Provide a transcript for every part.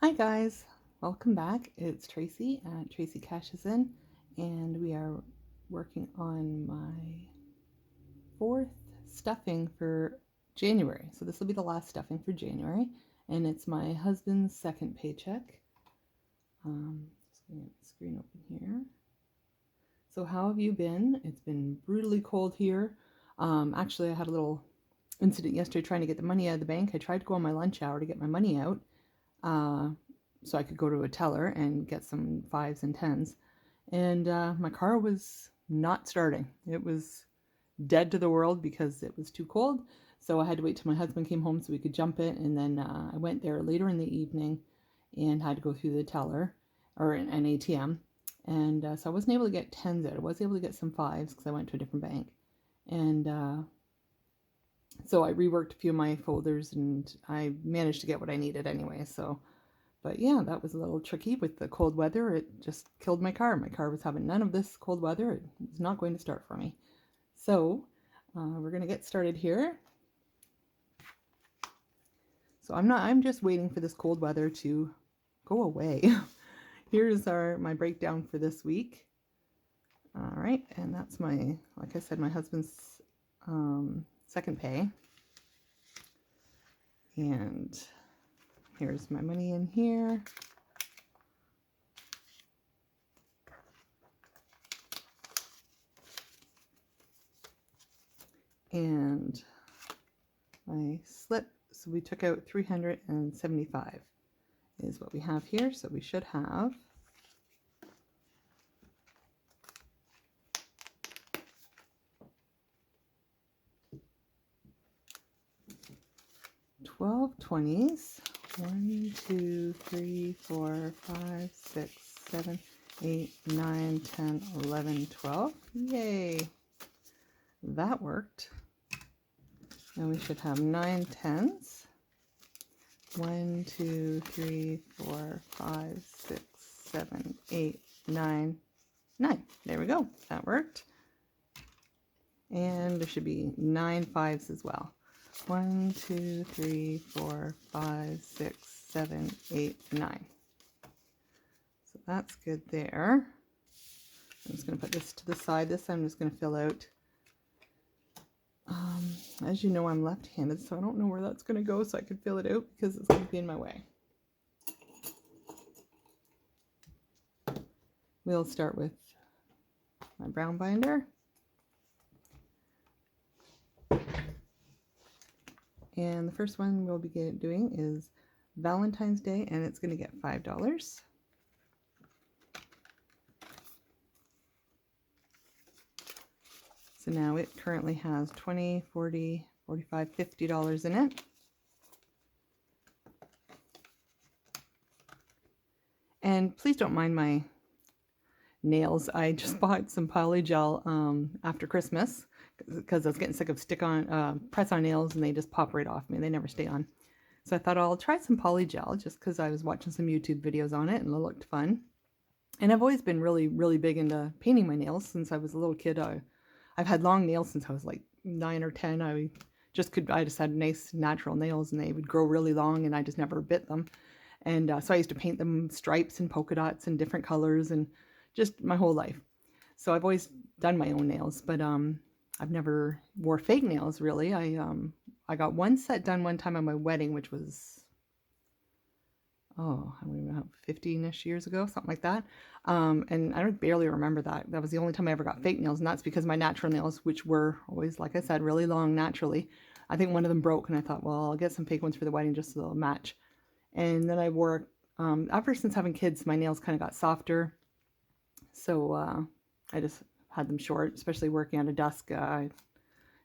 Hi guys, welcome back. It's Tracy at Tracy Cashes In, and we are working on my fourth stuffing for January. So this will be the last stuffing for January, and it's my husband's second paycheck. Just gonna get the screen open here. So how have you been? It's been brutally cold here. Actually, I had a little incident yesterday trying to get the money out of the bank. I tried to go on my lunch hour to get my money out. So I could go to a teller and get some 5s and 10s. And my car was not starting. It was dead to the world because it was too cold. So I had to wait till my husband came home so we could jump it. And then I went there later in the evening and had to go through the teller or an ATM. And so I wasn't able to get 10s out. I was able to get some 5s because I went to a different bank. And so I reworked a few of my folders and I managed to get what I needed anyway. But yeah, that was a little tricky with the cold weather. It just killed my car. My car was having none of this cold weather. It was not going to start for me. So we're going to get started here. So I'm just waiting for this cold weather to go away. Here's my breakdown for this week. All right, and that's like I said, my husband's second pay. And here's my money in here. And my slip, so we took out 375 is what we have here. So we should have $12 20s. 1, 2, 3, 4, 5, 6, 7, 8, 9, 10, 11, 12. Yay! That worked. And we should have 9 10s. 1, 2, 3, 4, 5, 6, 7, 8, 9, 9. There we go. That worked. And there should be 9 5s as well. 1, 2, 3, 4, 5, 6, 7, 8, 9. So that's good there. I'm just going to put this to the side. This I'm just going to fill out. As you know, I'm left-handed, so I don't know where that's going to go, so I could fill it out because it's going to be in my way. We'll start with my brown binder. And the first one we'll be doing is Valentine's Day, and it's going to get $5. So now it currently has $20, $40, $45, $50 in it. And please don't mind my nails. I just bought some polygel after Christmas because I was getting sick of press-on nails, and they just pop right off me. They never stay on. So I thought I'll try some polygel just because I was watching some YouTube videos on it and it looked fun. And I've always been really, really big into painting my nails since I was a little kid. I've had long nails since I was like 9 or 10. I just had nice natural nails, and they would grow really long, and I just never bit them. And so I used to paint them stripes and polka dots and different colors, and just my whole life. So I've always done my own nails, but I've never wore fake nails really. I got one set done one time on my wedding, which was I don't even know, 15-ish years ago, something like that. And I don't barely remember that. That was the only time I ever got fake nails, and that's because my natural nails, which were always, like I said, really long naturally, I think one of them broke, and I thought, well, I'll get some fake ones for the wedding just so they'll match. And then I wore, ever since having kids, my nails kind of got softer, so I just had them short, especially working at a desk,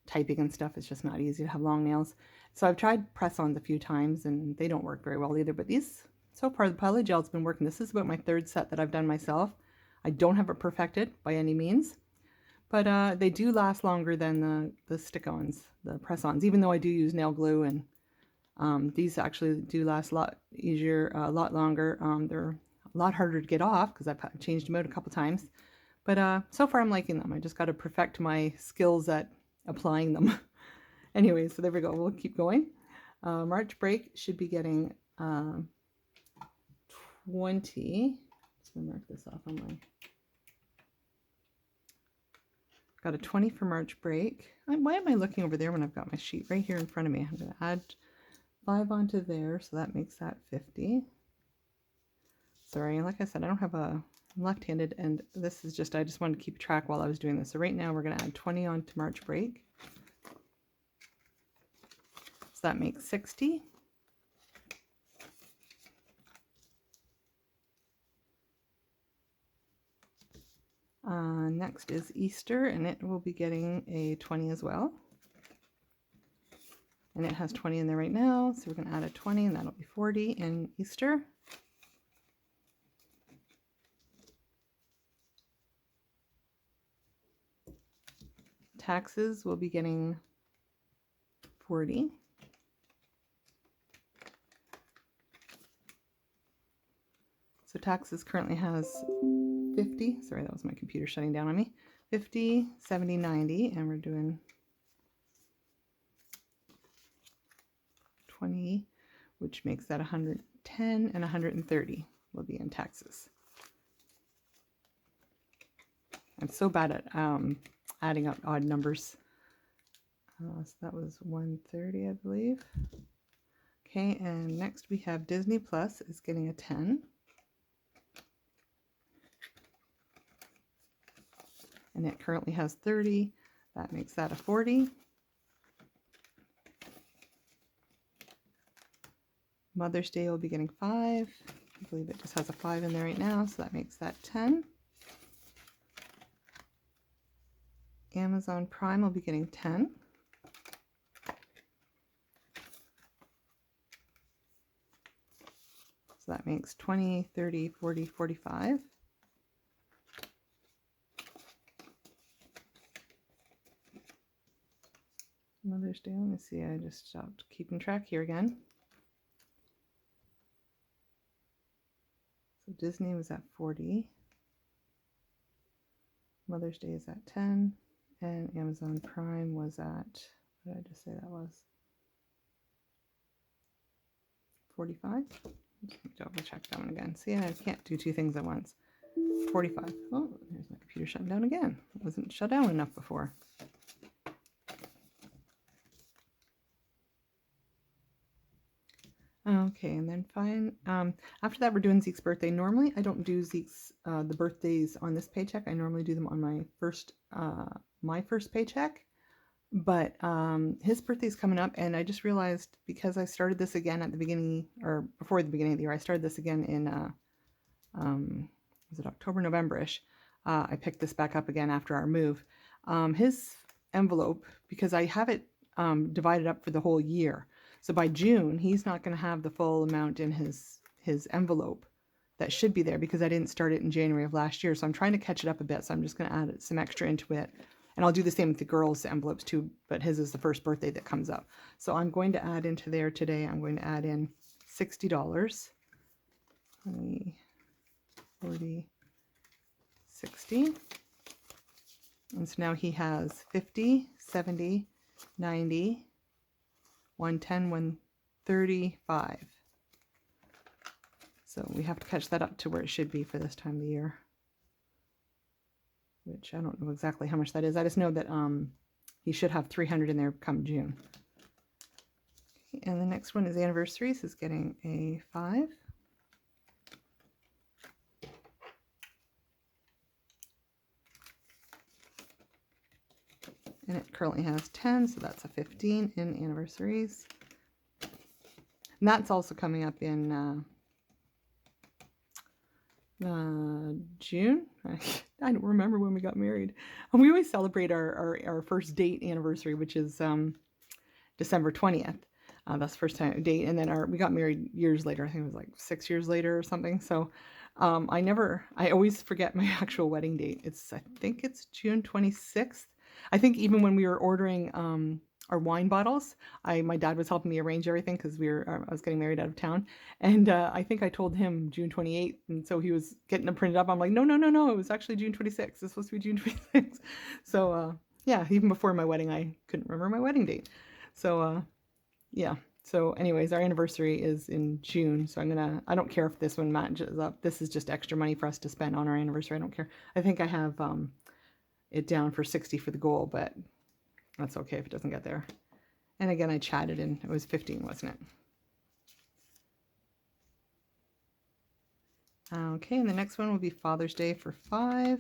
typing and stuff. It's just not easy to have long nails. So I've tried press-ons a few times, and they don't work very well either, but these, so far, the polygel's been working. This is about my third set that I've done myself. I don't have it perfected by any means, but they do last longer than the stick-ons, the press-ons, even though I do use nail glue, and these actually do last a lot easier, a lot longer. They're a lot harder to get off because I've changed them out a couple times, but so far I'm liking them. I just got to perfect my skills at applying them. Anyway, so there we go. We'll keep going. March break should be getting 20. Just gonna mark this off on my. Got a 20 for March break. Why am I looking over there when I've got my sheet right here in front of me? I'm gonna add 5 onto there, so that makes that 50. Sorry, like I said, I don't have a left-handed, and this is just, I just wanted to keep track while I was doing this. So right now we're going to add 20 on to March break. So that makes 60. Next is Easter, and it will be getting a 20 as well. And it has 20 in there right now, so we're going to add a 20, and that'll be 40 in Easter. Taxes will be getting 40. So taxes currently has 50. Sorry, that was my computer shutting down on me. 50, 70, 90, and we're doing 20, which makes that 110, and 130 will be in taxes. I'm so bad at adding up odd numbers. So that was 130, I believe. Okay, and next we have Disney Plus is getting a 10. And it currently has 30. That makes that a 40. Mother's Day will be getting 5. I believe it just has a 5 in there right now, so that makes that 10. Amazon Prime will be getting 10. So that makes 20, 30, 40, 45. Mother's Day, let me see, I just stopped keeping track here again. So Disney was at 40. Mother's Day is at 10. And Amazon Prime was at, what did I just say that was? 45? Just double check that one again. See, I can't do two things at once. 45. Oh, there's my computer shutting down again. It wasn't shut down enough before. Okay, and then fine. After that, we're doing Zeke's birthday. Normally, I don't do Zeke's the birthdays on this paycheck. I normally do them on my first paycheck. But his birthday's coming up, and I just realized because I started this again at the beginning, or before the beginning of the year, I started this again in was it October, November-ish. I picked this back up again after our move. His envelope, because I have it divided up for the whole year. So by June, he's not going to have the full amount in his envelope that should be there because I didn't start it in January of last year. So I'm trying to catch it up a bit. So I'm just going to add some extra into it. And I'll do the same with the girls' envelopes too, but his is the first birthday that comes up. So I'm going to add into there today, I'm going to add in $60. 20, 40, 60. And so now he has 50, 70, 90, 110, 135. So we have to catch that up to where it should be for this time of the year, which I don't know exactly how much that is. I just know that he should have 300 in there come June. Okay, and the next one is anniversaries, is getting a 5. And it currently has 10, so that's a 15 in anniversaries. And that's also coming up in June. I don't remember when we got married. And we always celebrate our first date anniversary, which is December 20th. That's the first time date. And then we got married years later. I think it was like 6 years later or something. So I always forget my actual wedding date. I think it's June 26th. I think even when we were ordering our wine bottles, my dad was helping me arrange everything because I was getting married out of town, and I think I told him June 28th, and so he was getting them printed up. I'm like, no, it was actually June 26th. It's supposed to be June 26th. So yeah, even before my wedding, I couldn't remember my wedding date. So yeah, So anyways, our anniversary is in June, so I don't care if this one matches up. This is just extra money for us to spend on our anniversary. I don't care. I think I have it down for 60 for the goal, but that's okay if it doesn't get there. And again, I chatted and it was 15, wasn't it? Okay, and the next one will be Father's Day for 5. And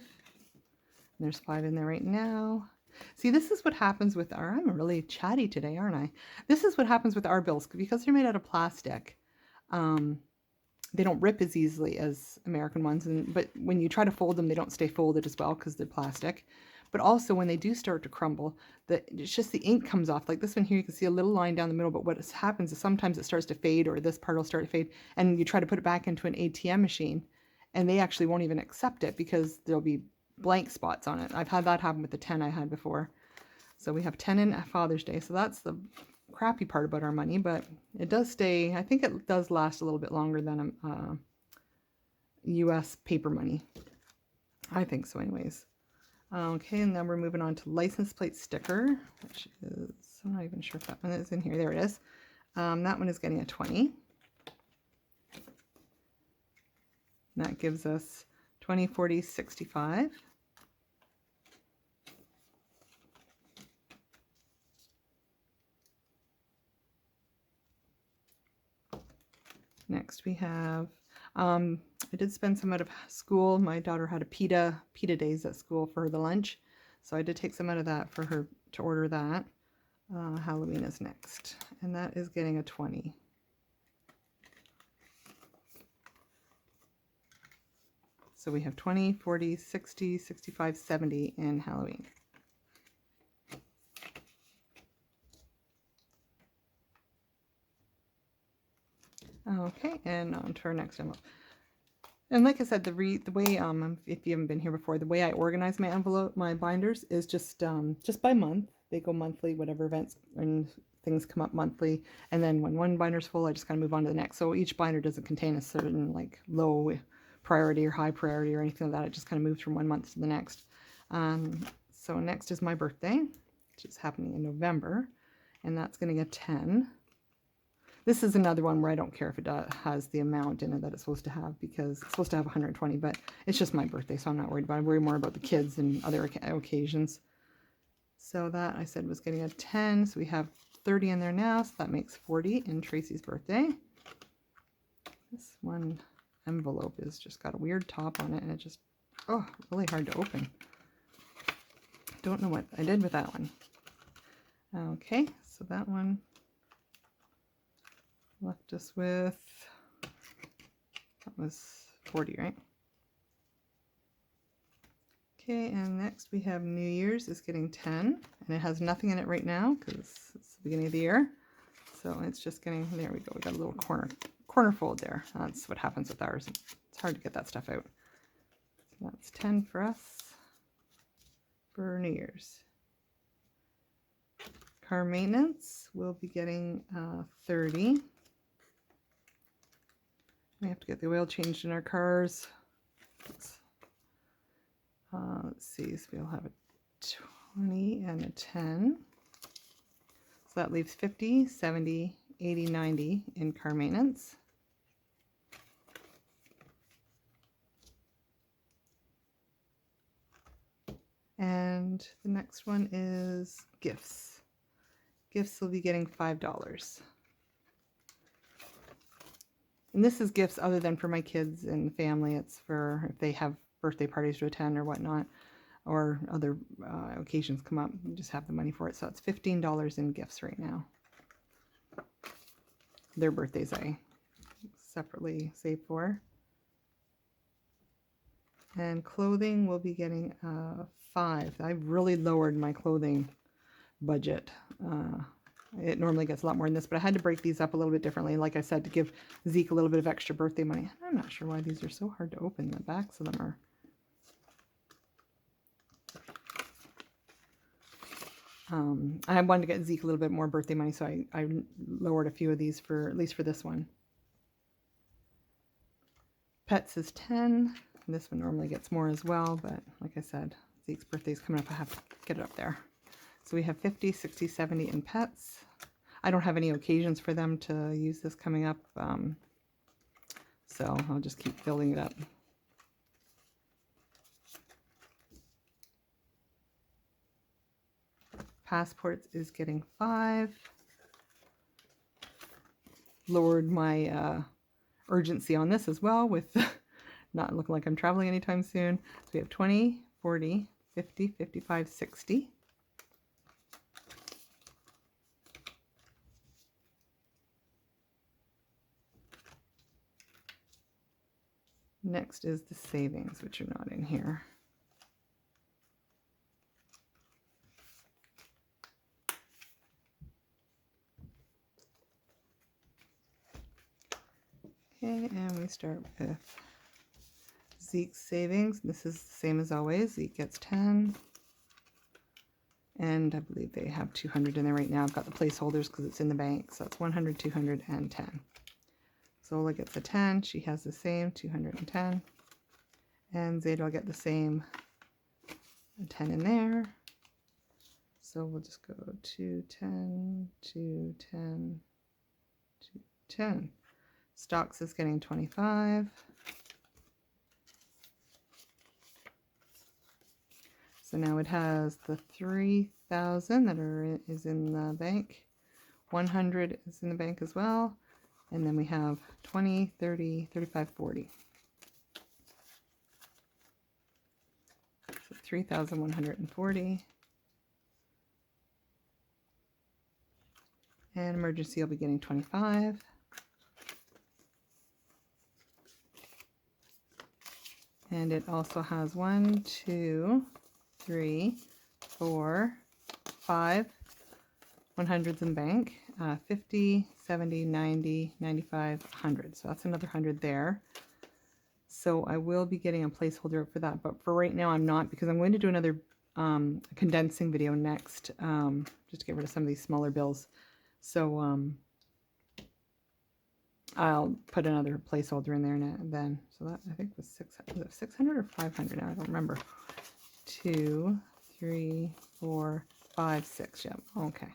there's 5 in there right now. See, this is what happens with our, I'm really chatty today, aren't I? This is what happens with our bills, because they're made out of plastic. They don't rip as easily as American ones, but when you try to fold them, they don't stay folded as well because they're plastic. But also when they do start to crumble, it's just the ink comes off. Like this one here, you can see a little line down the middle, but what happens is sometimes it starts to fade, or this part will start to fade, and you try to put it back into an ATM machine, and they actually won't even accept it because there'll be blank spots on it. I've had that happen with the 10 I had before. So we have 10 in Father's Day, so that's the crappy part about our money, but it does stay, I think it does last a little bit longer than US paper money. I think so anyways. Okay, and then we're moving on to license plate sticker, which is, I'm not even sure if that one is in here. There it is. That one is getting a 20. And that gives us 20, 40, 65. Next we have, I did spend some out of school. My daughter had a pita days at school for the lunch. So I did take some out of that for her to order that. Halloween is next. And that is getting a 20. So we have 20, 40, 60, 65, 70 in Halloween. Okay, and on to our next envelope. And like I said, the way if you haven't been here before, the way I organize my binders is just by month. They go monthly, whatever events and things come up monthly, and then when one binder's full, I just kind of move on to the next. So each binder doesn't contain a certain like low priority or high priority or anything like that. It just kind of moves from one month to the next. So next is my birthday, which is happening in November, and that's going to get 10. This is another one where I don't care if it has the amount in it that it's supposed to have, because it's supposed to have 120, but it's just my birthday, so I'm not worried about it. I worry more about the kids and other occasions. So that I said was getting a 10, so we have 30 in there now, so that makes 40 in Tracy's birthday. This one envelope has just got a weird top on it, and it just, oh, really hard to open. Don't know what I did with that one. Okay, so that one left us with, that was 40, right? Okay, and next we have New Year's is getting 10, and it has nothing in it right now because it's the beginning of the year. So it's just getting, there we go, we got a little corner fold there. That's what happens with ours. It's hard to get that stuff out. So that's 10 for us for New Year's. Car maintenance will be getting 30. We have to get the oil changed in our cars. Let's see, so we'll have a 20 and a 10. So that leaves 50, 70, 80, 90 in car maintenance. And the next one is gifts. Gifts will be getting $5. And this is gifts other than for my kids and family. It's for if they have birthday parties to attend or whatnot, or other occasions come up, you just have the money for it. So it's $15 in gifts right now. Their birthdays I separately save for. And clothing will be getting 5. I've really lowered my clothing budget. It normally gets a lot more than this, but I had to break these up a little bit differently. Like I said, to give Zeke a little bit of extra birthday money. I'm not sure why these are so hard to open. The backs of them are. I wanted to get Zeke a little bit more birthday money, so I lowered a few of these for, at least for this one. Pets is 10. This one normally gets more as well, but like I said, Zeke's birthday is coming up. I have to get it up there. So we have 50, 60, 70 in pets. I don't have any occasions for them to use this coming up, so I'll just keep filling it up. Passports is getting 5. Lowered my urgency on this as well with not looking like I'm traveling anytime soon. So we have 20, 40, 50, 55, 60. Next is the savings, which are not in here. Okay, and we start with Zeke's savings. This is the same as always. Zeke gets 10. And I believe they have 200 in there right now. I've got the placeholders because it's in the bank. So it's 100, 200, and 10. Zola gets a 10. She has the same, 210. And Zeta will get the same, a 10 in there. So we'll just go 210, 210, 210. Stocks is getting 25. So now it has the 3,000 that is in the bank. 100 is in the bank as well. And then we have 20, 30, 35, 40. So 3,140. And emergency will be getting 25. And it also has 1, 2, 3, 4, 5 100s in bank, 50, 70, 90, 95, 100. So that's another 100 there. So I will be getting a placeholder for that, but for right now I'm not, because I'm going to do another condensing video next, just to get rid of some of these smaller bills. So I'll put another placeholder in there then. So that I think was 600 or 500 now, I don't remember. 2, 3, 4, 5, 6. Yep. Okay.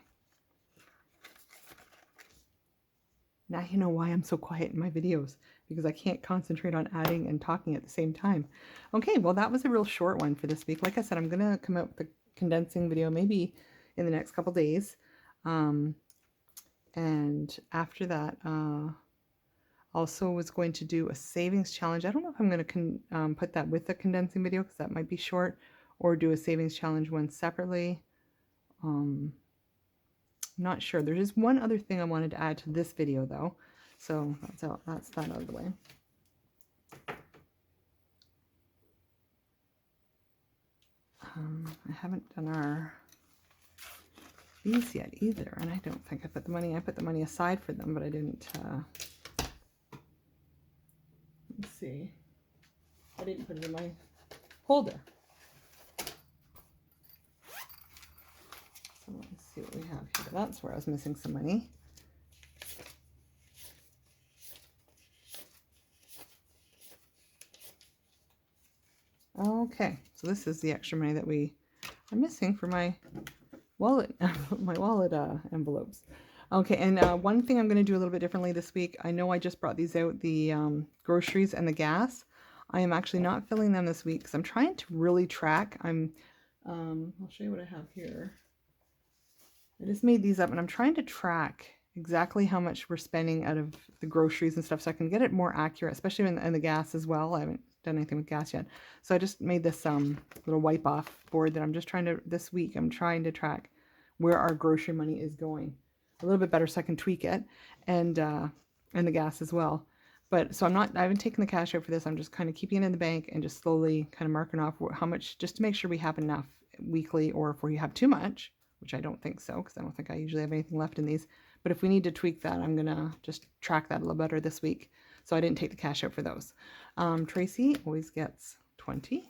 Now you know why I'm so quiet in my videos, because I can't concentrate on adding and talking at the same time. Okay, well that was a real short one for this week. Like I said, I'm gonna come out with a condensing video maybe in the next couple days, and after that, also was going to do a savings challenge. I don't know if I'm going to put that with the condensing video because that might be short, or do a savings challenge one separately. Not sure. There's just one other thing I wanted to add to this video though, so that's that out of the way. I haven't done these yet either, and I don't think I put the money aside for them, but I didn't. Let's see. I didn't put it in my holder. So let's see what we have here. That's where I was missing some money. Okay, so this is the extra money that we are missing for my wallet, envelopes. Okay, and one thing I'm going to do a little bit differently this week. I know I just brought these out, the groceries and the gas. I am actually not filling them this week because I'm trying to really track. I'll show you what I have here. I just made these up and I'm trying to track exactly how much we're spending out of the groceries and stuff so I can get it more accurate, especially in the gas as well. I haven't done anything with gas yet. So I just made this little wipe off board that I'm just trying to, this week, I'm trying to track where our grocery money is going a little bit better so I can tweak it, and the gas as well. But so I haven't taken the cash out for this. I'm just kind of keeping it in the bank and just slowly kind of marking off how much, just to make sure we have enough weekly, or if we have too much, which I don't think so, because I don't think I usually have anything left in these. But if we need to tweak that, I'm going to just track that a little better this week. So I didn't take the cash out for those. Tracy always gets 20.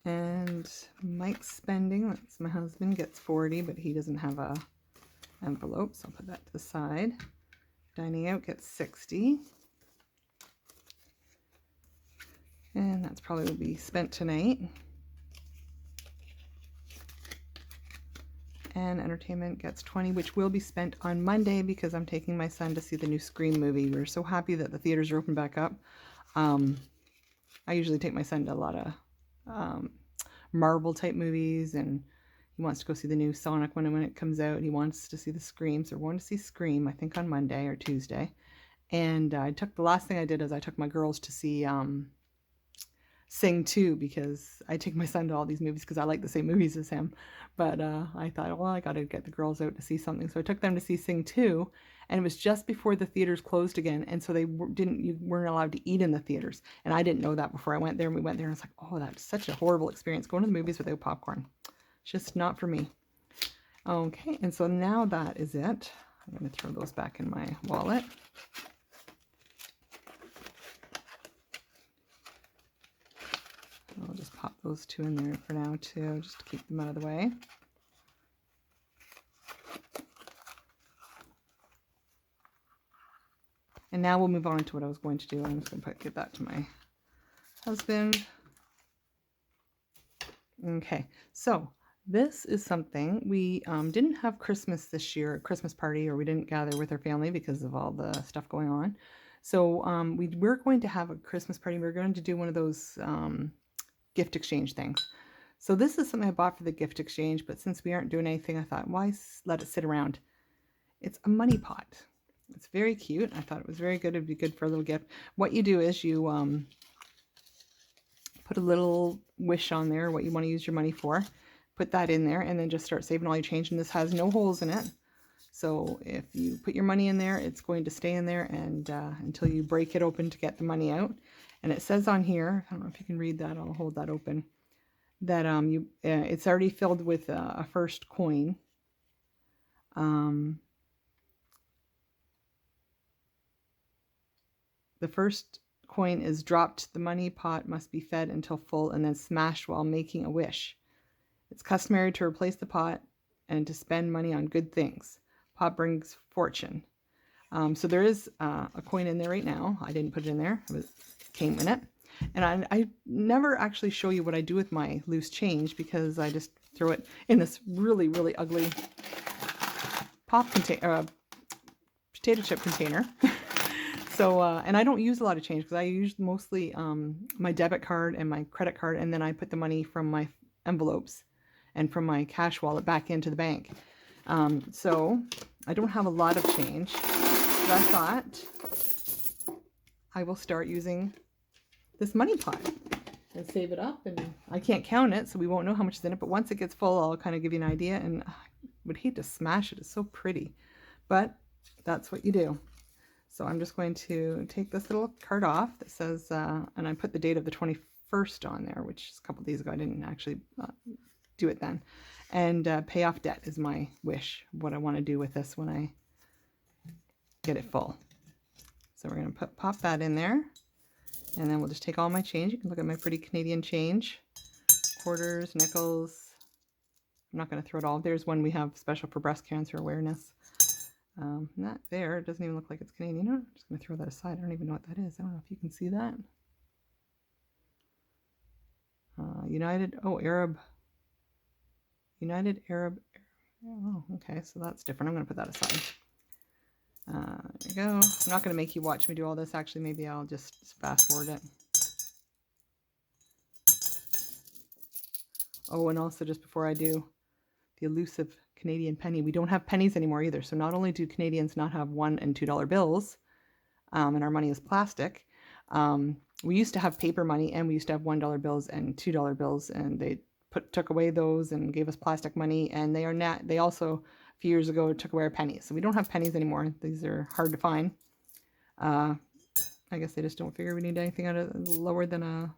And Mike's spending, that's my husband, gets 40, but he doesn't have a envelope, so I'll put that to the side. Dining out gets 60. that's probably will be spent tonight. And entertainment gets 20, which will be spent on Monday because I'm taking my son to see the new Scream movie. We're so happy that the theaters are open back up. I usually take my son to a lot of Marvel type movies, and he wants to go see the new Sonic one when it comes out. He wants to see the Scream, so we're going to see Scream, I think on Monday or Tuesday. And the last thing I did is I took my girls to see Sing 2, because I take my son to all these movies because I like the same movies as him. But I thought, well, I got to get the girls out to see something. So I took them to see Sing 2, and it was just before the theaters closed again. And so you weren't allowed to eat in the theaters. And I didn't know that before I went there. And we went there and I was like, oh, that's such a horrible experience going to the movies without popcorn. It's just not for me. Okay, and so now that is it. I'm going to throw those back in my wallet. I'll just pop those two in there for now too, just to keep them out of the way. And now we'll move on to what I was going to do. I'm just going to give that to my husband. Okay, so this is something we didn't have Christmas this year, a Christmas party, or we didn't gather with our family because of all the stuff going on. So we're going to have a Christmas party. We're going to do one of those gift exchange things. So this is something I bought for the gift exchange, but since we aren't doing anything, I thought, why let it sit around? It's a money pot. It's very cute. I thought it was very good. It'd be good for a little gift. What you do is you put a little wish on there, what you want to use your money for. Put that in there and then just start saving all your change. And this has no holes in it. So if you put your money in there, it's going to stay in there and until you break it open to get the money out. And it says on here, I don't know if you can read that, I'll hold that open, that it's already filled with a first coin. The first coin is dropped. The money pot must be fed until full and then smashed while making a wish. It's customary to replace the pot and to spend money on good things. Pot brings fortune. So there is a coin in there right now. I didn't put it in there. It came in it. And I never actually show you what I do with my loose change because I just throw it in this really, really ugly potato chip container. So, and I don't use a lot of change because I use mostly my debit card and my credit card, and then I put the money from my envelopes and from my cash wallet back into the bank. So I don't have a lot of change, but I thought I will start using this money pot and save it up, and I can't count it, so we won't know how much is in it, but once it gets full, I'll kind of give you an idea, and I would hate to smash it. It's so pretty, but that's what you do. So I'm just going to take this little card off that says, and I put the date of the 21st on there, which is a couple of days ago. I didn't actually do it then. And pay off debt is my wish, what I want to do with this when I get it full. So we're going to pop that in there. And then we'll just take all my change. You can look at my pretty Canadian change. Quarters, nickels. I'm not going to throw it all. There's one we have special for breast cancer awareness. Not there. It doesn't even look like it's Canadian. I'm just going to throw that aside. I don't even know what that is. I don't know if you can see that. United Arab. Oh, okay. So that's different. I'm going to put that aside. There you go. I'm not going to make you watch me do all this. Actually, maybe I'll just fast forward it. Oh, and also just before I do, the elusive Canadian penny. We don't have pennies anymore either. So not only do Canadians not have $1 and $2 bills, and our money is plastic, we used to have paper money, and we used to have $1 bills and $2 bills, and they took away those and gave us plastic money. And they also a few years ago took away our pennies. So we don't have pennies anymore. These are hard to find. I guess they just don't figure we need anything lower than a.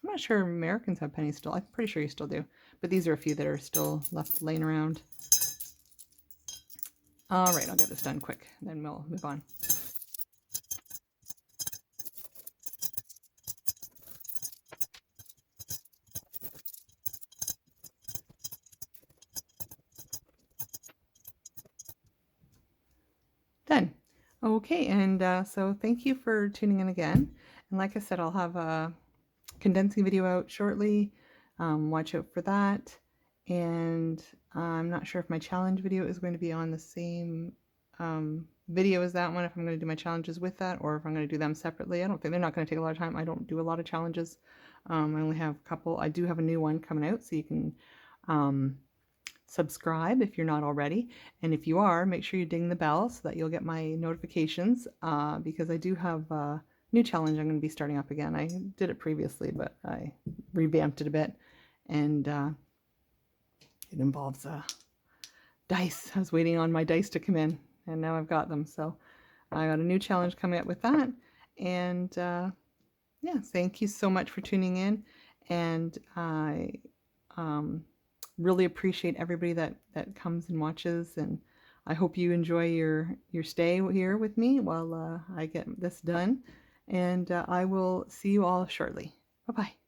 I'm not sure Americans have pennies still. I'm pretty sure you still do. But these are a few that are still left laying around. All right, I'll get this done quick, then we'll move on. Done. Okay, and so thank you for tuning in again. And like I said, I'll have condensing video out shortly. Watch out for that. And I'm not sure if my challenge video is going to be on the same video as that one, if I'm going to do my challenges with that, or if I'm going to do them separately. I don't think they're not going to take a lot of time. I don't do a lot of challenges. I only have a couple. I do have a new one coming out, so you can subscribe if you're not already. And if you are, make sure you ding the bell so that you'll get my notifications, because I do have a new challenge I'm going to be starting up again. I did it previously, but I revamped it a bit, and it involves dice. I was waiting on my dice to come in, and now I've got them. So I got a new challenge coming up with that. And yeah, thank you so much for tuning in. And I really appreciate everybody that comes and watches. And I hope you enjoy your stay here with me while I get this done. And I will see you all shortly. Bye-bye.